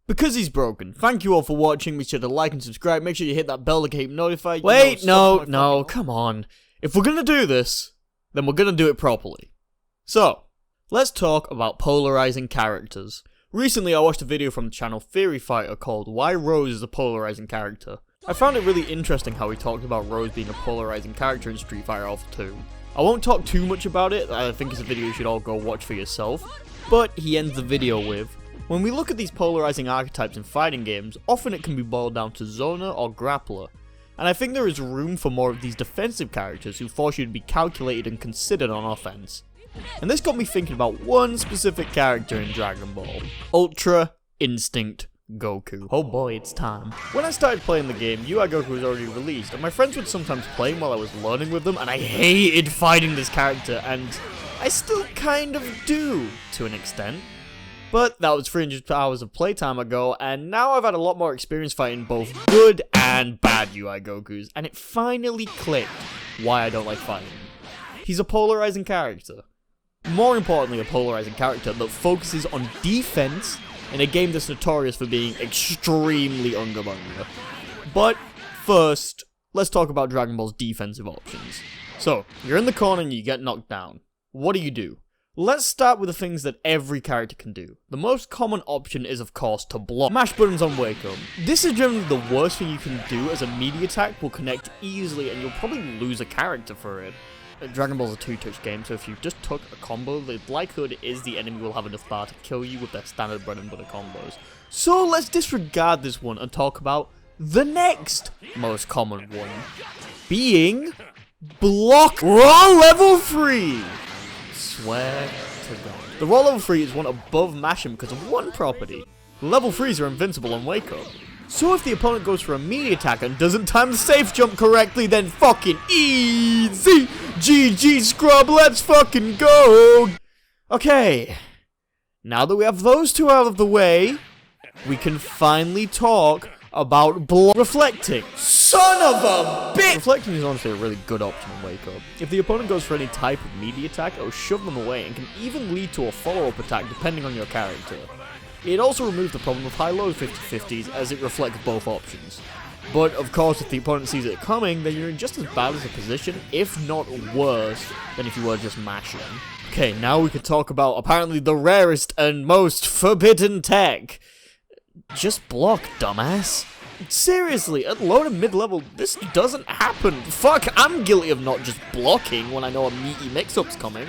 Because he's broken. Thank you all for watching. Make sure to like and subscribe. Make sure you hit that bell to keep notified. Wait, no, come on. If we're gonna do this, then we're gonna do it properly. So, let's talk about polarizing characters. Recently, I watched a video from the channel Theory Fighter called Why Rose is a Polarizing Character. I found it really interesting how he talked about Rose being a polarizing character in Street Fighter Alpha 2. I won't talk too much about it, I think it's a video you should all go watch for yourself, but he ends the video with, when we look at these polarizing archetypes in fighting games, often it can be boiled down to zoner or grappler, and I think there is room for more of these defensive characters who force you to be calculated and considered on offense. And this got me thinking about one specific character in Dragon Ball, Ultra Instinct Goku. Oh boy, it's time. When I started playing the game, UI Goku was already released, and my friends would sometimes play him while I was learning with them, and I hated fighting this character, and I still kind of do, to an extent. But that was 300 hours of playtime ago, and now I've had a lot more experience fighting both good and bad UI Gokus, and it finally clicked why I don't like fighting him. He's a polarizing character. More importantly, a polarizing character that focuses on defense in a game that's notorious for being extremely unga-bunga. But first, let's talk about Dragon Ball's defensive options. So, you're in the corner and you get knocked down. What do? Let's start with the things that every character can do. The most common option is, of course, to block. Mash buttons on Wake Up. This is generally the worst thing you can do, as a melee attack will connect easily and you'll probably lose a character for it. Dragon Ball's a two-touch game, so if you just took a combo, the likelihood is the enemy will have enough bar to kill you with their standard bread and butter combos. So let's disregard this one and talk about the next most common one, being block raw level 3. Swear to God. The raw level 3 is one above Mash'em because of one property. Level 3s are invincible on Wake Up. So if the opponent goes for a melee attack and doesn't time the safe jump correctly, then fucking easy! GG scrub, let's fucking go! Okay, now that we have those two out of the way, we can finally talk about reflecting. Son of a bitch! Reflecting is honestly a really good option in Wake Up. If the opponent goes for any type of melee attack, it'll shove them away and can even lead to a follow-up attack depending on your character. It also removes the problem of high-low 50-50s as it reflects both options. But of course, if the opponent sees it coming, then you're in just as bad as a position, if not worse, than if you were just mashing. Okay, now we can talk about apparently the rarest and most forbidden tech. Just block, dumbass. Seriously, at low to mid-level, this doesn't happen. Fuck, I'm guilty of not just blocking when I know a meaty mix-up's coming.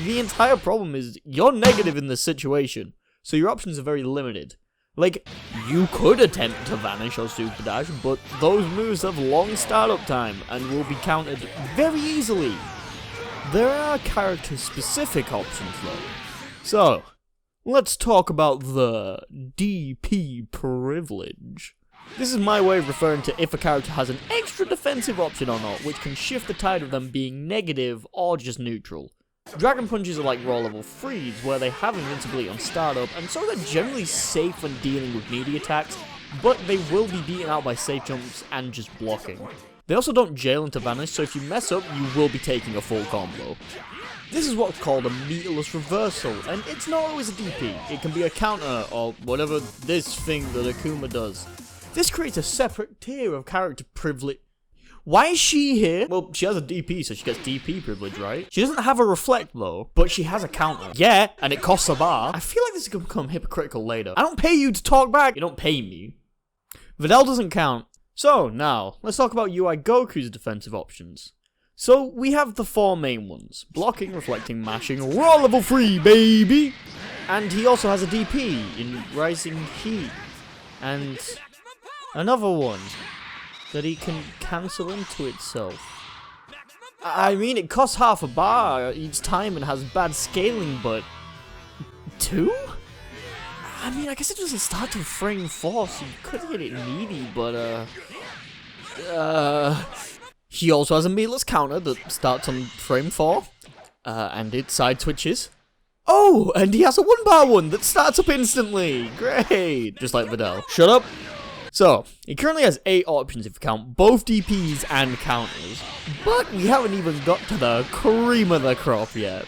The entire problem is, you're negative in this situation. So your options are very limited. Like, you could attempt to vanish or super dash, but those moves have long startup time and will be countered very easily. There are character-specific options though. So, let's talk about the DP Privilege. This is my way of referring to if a character has an extra defensive option or not, which can shift the tide of them being negative or just neutral. Dragon Punches are like raw level 3s, where they have invincibility on startup, and so they're generally safe when dealing with melee attacks, but they will be beaten out by safe jumps and just blocking. They also don't jail into vanish, so if you mess up, you will be taking a full combo. This is what's called a meterless reversal, and it's not always a DP. It can be a counter, or whatever this thing that Akuma does. This creates a separate tier of character privilege. Why is she here? Well, she has a DP, so she gets DP privilege, right? She doesn't have a reflect, though, but she has a counter. Yeah, and it costs a bar. I feel like this is going to become hypocritical later. I don't pay you to talk back. You don't pay me. Videl doesn't count. So, now, let's talk about UI Goku's defensive options. So, we have the four main ones. Blocking, reflecting, mashing, raw level 3, baby! And he also has a DP in Rising Heat. And another one that he can cancel into itself. I mean, it costs half a bar each time and has bad scaling, but 2? I mean, I guess it doesn't start till frame 4, so you could get it needy, but he also has a meatless counter that starts on frame 4, and it side switches. Oh, and he has a 1-bar one that starts up instantly. Great, just like Videl. Shut up. So, he currently has 8 options if you count both DPs and counters, but we haven't even got to the cream of the crop yet.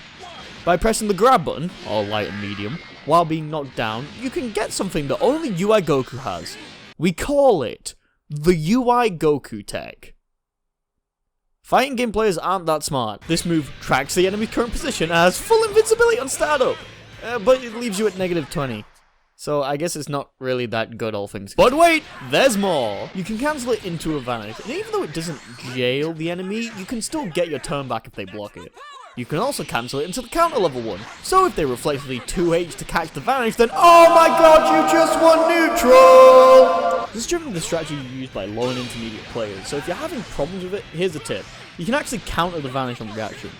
By pressing the grab button, or light and medium, while being knocked down, you can get something that only UI Goku has. We call it the UI Goku tech. Fighting game players aren't that smart. This move tracks the enemy's current position and has full invincibility on startup, but it leaves you at -20. So I guess it's not really that good, all things. But wait, there's more! You can cancel it into a vanish, and even though it doesn't jail the enemy, you can still get your turn back if they block it. You can also cancel it into the counter level 1. So if they reflexively 2H to catch the vanish, then oh my god, you just won neutral! This is generally the strategy used by low and intermediate players, so if you're having problems with it, here's a tip. You can actually counter the vanish on reaction.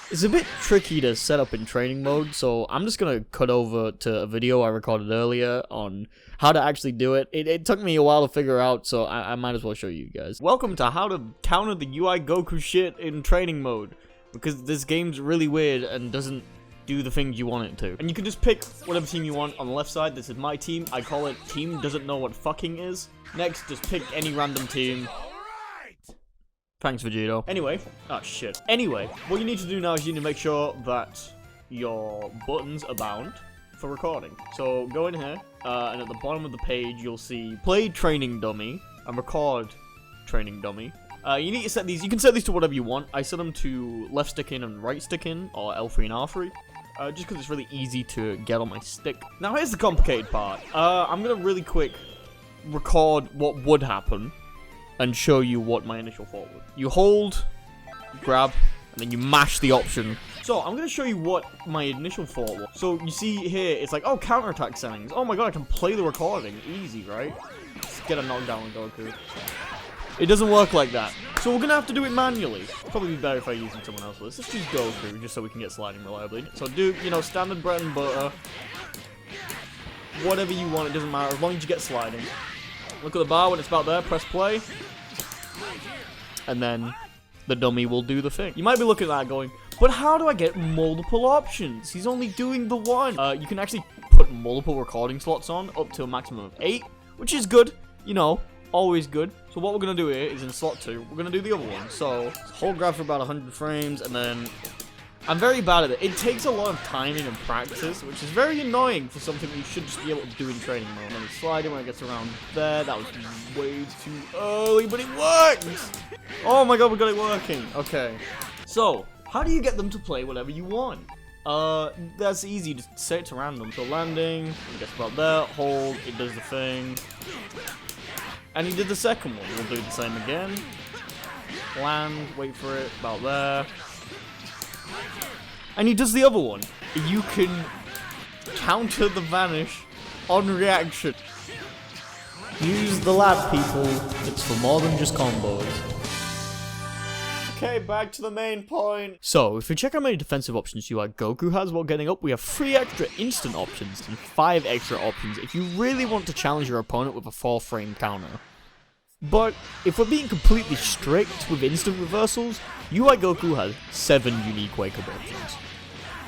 It's a bit tricky to set up in training mode, so I'm just gonna cut over to a video I recorded earlier on how to actually do it. It took me a while to figure out, so I might as well show you guys. Welcome to how to counter the UI Goku shit in training mode, because this game's really weird and doesn't do the things you want it to. And you can just pick whatever team you want on the left side. This is my team. I call it Team Doesn't Know What Fucking Is. Next, just pick any random team. Thanks, Vegito. Anyway, Anyway, what you need to do now is you need to make sure that your buttons are bound for recording. So go in here, and at the bottom of the page, you'll see Play Training Dummy and Record Training Dummy. You need to set these. You can set these to whatever you want. I set them to left stick in and right stick in, or L3 and R3. Just because it's really easy to get on my stick. Now here's the complicated part. I'm gonna really quick record what would happen and show you what my initial thought was. You hold, grab, and then you mash the option. So I'm gonna show you what my initial thought was. So you see here, it's like, oh, counterattack settings. Oh my god, I can play the recording. Easy, right? Let's get a knockdown on Goku. It doesn't work like that. So we're gonna have to do it manually. Probably be better if I use someone else for this. Let's use Goku, just so we can get sliding reliably. So do, you know, standard bread and butter. Whatever you want, it doesn't matter, as long as you get sliding. Look at the bar when it's about there, press play. And then the dummy will do the thing. You might be looking at that going, but how do I get multiple options? He's only doing the one. You can actually put multiple recording slots on, up to a maximum of 8, which is good, you know. Always good. So what we're going to do here is in slot 2, we're going to do the other one. So hold grab for about 100 frames, and then I'm very bad at it. It takes a lot of timing and practice, which is very annoying for something you should just be able to do in training mode. And then slide in when it gets around there. That was way too early, but it works! Oh my god, we got it working. Okay. So, how do you get them to play whatever you want? That's easy. Just set it to random. So landing, when it gets about there, hold, it does the thing. And he did the second one. We'll do the same again. Land, wait for it, about there. And he does the other one. You can counter the vanish on reaction. Use the lab, people. It's for more than just combos. Okay, back to the main point. So, if we check how many defensive options UI Goku has while getting up, we have 3 extra instant options and 5 extra options if you really want to challenge your opponent with a 4-frame counter. But, if we're being completely strict with instant reversals, UI Goku has 7 unique wake-up options.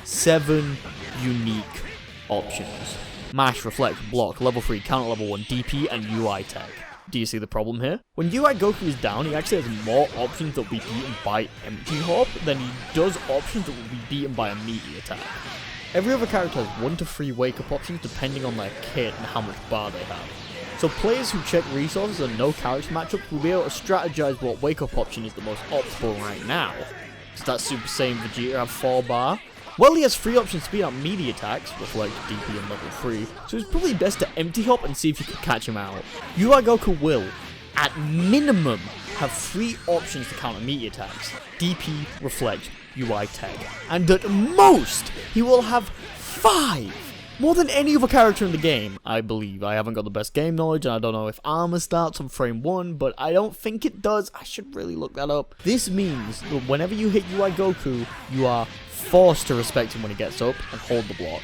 7 unique options. Mash, reflect, block, level 3, counter level 1, DP, and UI tech. Do you see the problem here? When UI Goku is down, he actually has more options that will be beaten by empty hop than he does options that will be beaten by a meaty attack. Every other character has 1 to 3 wake-up options depending on their kit and how much bar they have. So players who check resources and know character matchups will be able to strategize what wake-up option is the most optimal right now. Does that Super Saiyan Vegeta have 4 bar? Well, he has 3 options to beat out meaty attacks, reflect, DP, and level 3, so it's probably best to empty hop and see if you can catch him out. UI Goku will, at minimum, have 3 options to counter meaty attacks, DP, reflect, UI tech, and at most, he will have 5! More than any other character in the game, I believe. I haven't got the best game knowledge, and I don't know if armor starts on frame 1, but I don't think it does. I should really look that up. This means that whenever you hit UI Goku, you are forced to respect him when he gets up and hold the block.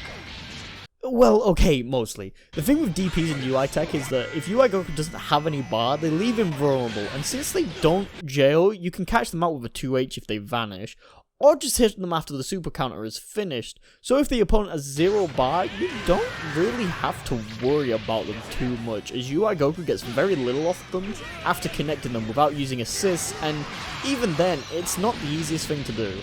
Well, okay, mostly. The thing with DPs and UI tech is that if UI Goku doesn't have any bar, they leave him vulnerable, and since they don't jail, you can catch them out with a 2H if they vanish, or just hit them after the super counter is finished. So if the opponent has 0 bar, you don't really have to worry about them too much, as UI Goku gets very little off them after connecting them without using assists, and even then, it's not the easiest thing to do.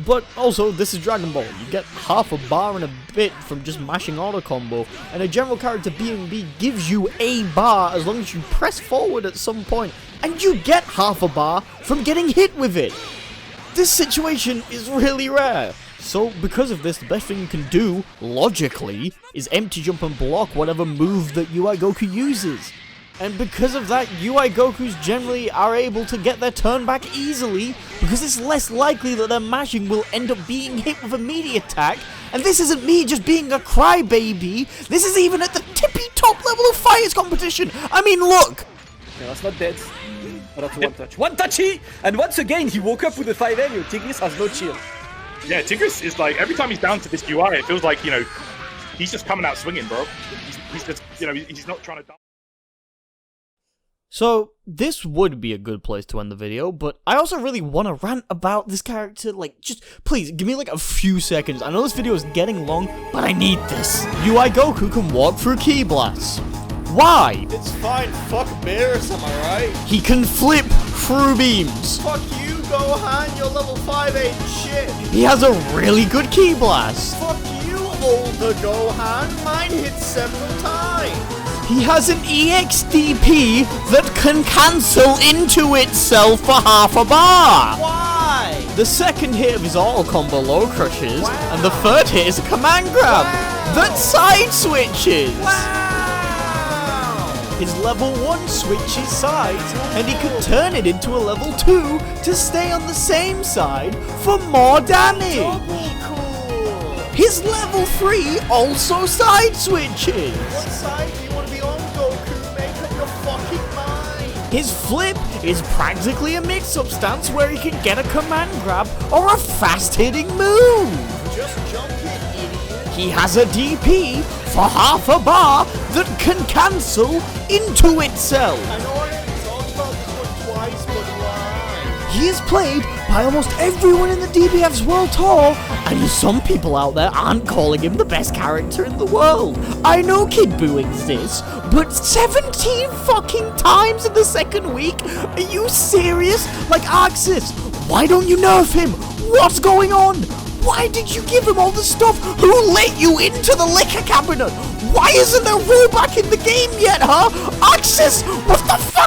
But also, this is Dragon Ball. You get half a bar and a bit from just mashing auto combo, and a general character B&B gives you a bar as long as you press forward at some point, and you get half a bar from getting hit with it. This situation is really rare. So, because of this, the best thing you can do, logically, is empty jump and block whatever move that UI Goku uses. And because of that, UI Gokus generally are able to get their turn back easily, because it's less likely that their mashing will end up being hit with a melee attack. And this isn't me just being a crybaby, this is even at the tippy top level of fighters competition. I mean, look! No, that's not dead. Oh, that's one touch. One touchy! And once again, he woke up with a 5M. Your Tigris has no chill. Yeah, Tigris is like, every time he's down to this UI, it feels like, you know, he's just coming out swinging, bro. He's just, you know, he's not trying to... So, this would be a good place to end the video, but I also really want to rant about this character, like, just, please, give me like a few seconds. I know this video is getting long, but I need this. UI Goku can walk through Ki Blasts. Why? It's fine, fuck Beerus, am I right? He can flip through beams. Fuck you, Gohan, you're level 5 ain't shit. He has a really good Ki Blast. Fuck you, older Gohan, mine hit several times. He has an EXDP that can cancel into itself for half a bar. Why? The second hit of his auto combo low crushes, and the third hit is a command grab that side switches. Wow. His level 1 switches sides, and he can turn it into a level 2 to stay on the same side for more damage. Cool. His level 3 also side switches. What side do you want to be on, Goku? Make up your fucking mind. His flip is practically a mix-up stance where he can get a command grab or a fast-hitting move. Just jump it, idiot. He has a DP for half a bar that can cancel into itself. I know I haven't talked about this one twice, but why? He is played by almost everyone in the DBF's World Tour, and some people out there aren't calling him the best character in the world. I know Kid Buu exists, but 17 fucking times in the second week? Are you serious? Like Arxis, why don't you nerf him? What's going on? Why did you give him all the stuff? Who let you into the liquor cabinet? Why isn't there rollback in the game yet, huh? Arxis, what the fuck